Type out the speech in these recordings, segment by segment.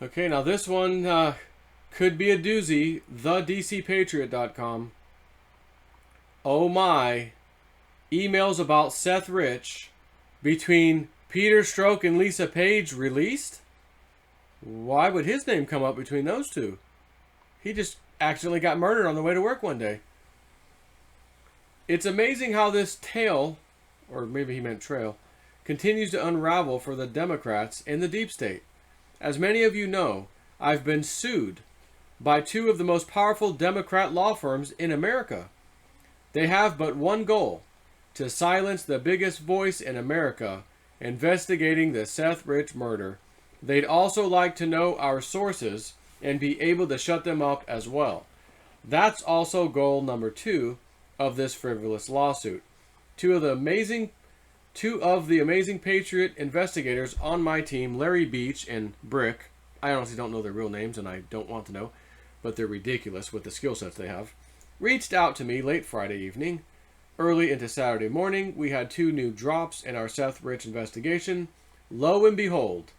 Okay, now this one could be a doozy. TheDCPatriot.com. Oh my. Emails about Seth Rich between Peter Strzok and Lisa Page released? Why would his name come up between those two? He just accidentally got murdered on the way to work one day. It's amazing how this tale, or maybe he meant trail, continues to unravel for the Democrats in the deep state. As many of you know, I've been sued by two of the most powerful Democrat law firms in America. They have but one goal: to silence the biggest voice in America investigating the Seth Rich murder. They'd also like to know our sources and be able to shut them up as well. That's also goal number 2 of this frivolous lawsuit. Two of the amazing Patriot investigators on my team, Larry Beach and Brick, I honestly don't know their real names and I don't want to know, but they're ridiculous with the skill sets they have, reached out to me late Friday evening. Early into Saturday morning, we had 2 new drops in our Seth Rich investigation. Lo and behold,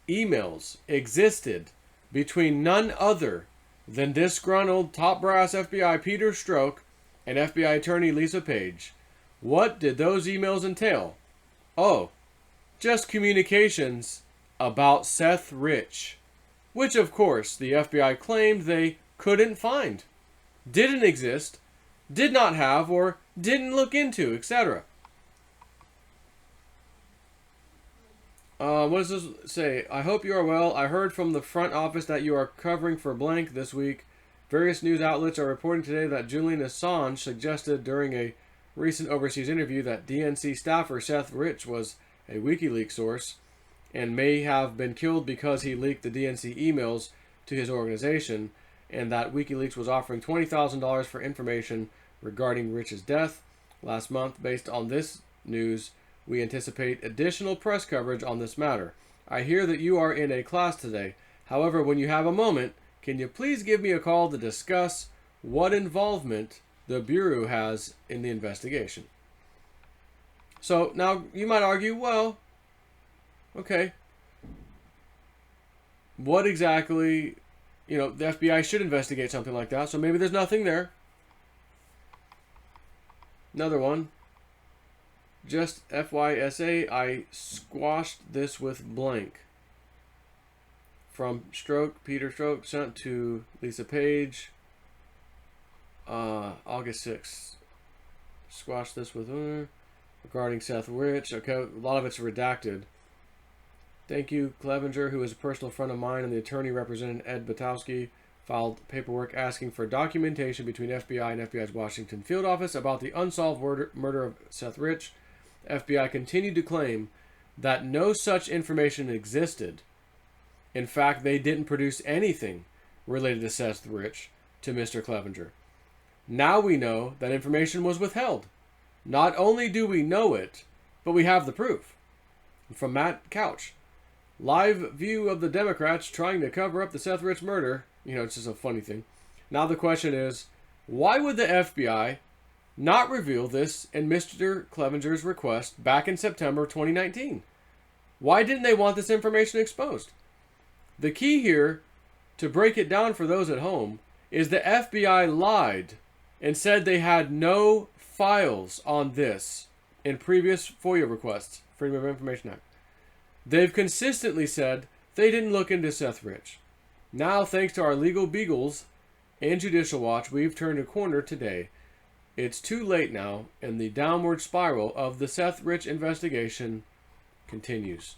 emails existed between none other than disgruntled top brass FBI Peter Strzok and FBI attorney Lisa Page. What did those emails entail? Oh, just communications about Seth Rich, which of course the FBI claimed they couldn't find, didn't exist, did not have, or didn't look into, etc. What does this say? I hope you are well. I heard from the front office that you are covering for blank this week. Various news outlets are reporting today that Julian Assange suggested during a recent overseas interview that DNC staffer Seth Rich was a WikiLeaks source and may have been killed because he leaked the DNC emails to his organization, and that WikiLeaks was offering $20,000 for information regarding Rich's death. Last month, based on this news, we anticipate additional press coverage on this matter. I hear that you are in a class today. However, when you have a moment, can you please give me a call to discuss what involvement the Bureau has in the investigation? So now you might argue, well, okay, what exactly, the FBI should investigate something like that, so maybe there's nothing there. Another one. Just FYSA, I squashed this with blank. From Peter Strzok, sent to Lisa Page, August 6th. Squashed this with regarding Seth Rich. Okay, a lot of it's redacted. Thank you, Clevenger, who is a personal friend of mine and the attorney representing Ed Batowski, filed paperwork asking for documentation between FBI and FBI's Washington field office about the unsolved murder of Seth Rich. FBI continued to claim that no such information existed. In fact, they didn't produce anything related to Seth Rich to Mr. Clevenger. Now we know that information was withheld. Not only do we know it, but we have the proof. From Matt Couch. Live view of the Democrats trying to cover up the Seth Rich murder. It's just a funny thing. Now the question is, why would the FBI not reveal this in Mr. Clevenger's request back in September 2019? Why didn't they want this information exposed? The key here, to break it down for those at home, is the FBI lied and said they had no files on this in previous FOIA requests, Freedom of Information Act. They've consistently said they didn't look into Seth Rich. Now, thanks to our legal beagles and Judicial Watch, we've turned a corner today. It's too late now, and the downward spiral of the Seth Rich investigation continues.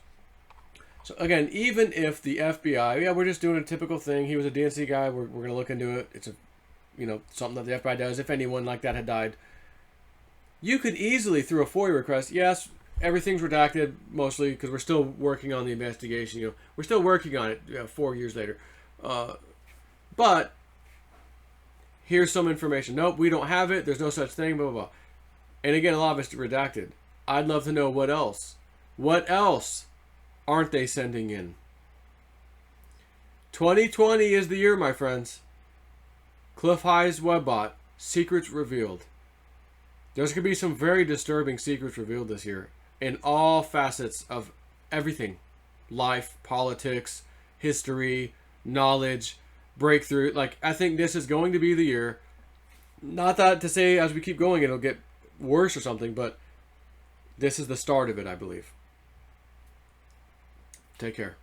So again, even if the FBI, we're just doing a typical thing. He was a DNC guy. We're going to look into it. It's something that the FBI does. If anyone like that had died, you could easily, through a FOIA request, yes, everything's redacted mostly because we're still working on the investigation. We're still working on it 4 years later. But here's some information. Nope, we don't have it. There's no such thing, blah, blah, blah. And again, a lot of it's redacted. I'd love to know what else. What else aren't they sending in? 2020 is the year, my friends. Cliff High's Webbot, secrets revealed. There's going to be some very disturbing secrets revealed this year in all facets of everything. Life, politics, history, knowledge, breakthrough. Like, I think this is going to be the year. Not that to say as we keep going it'll get worse or something, but this is the start of it, I believe. Take care.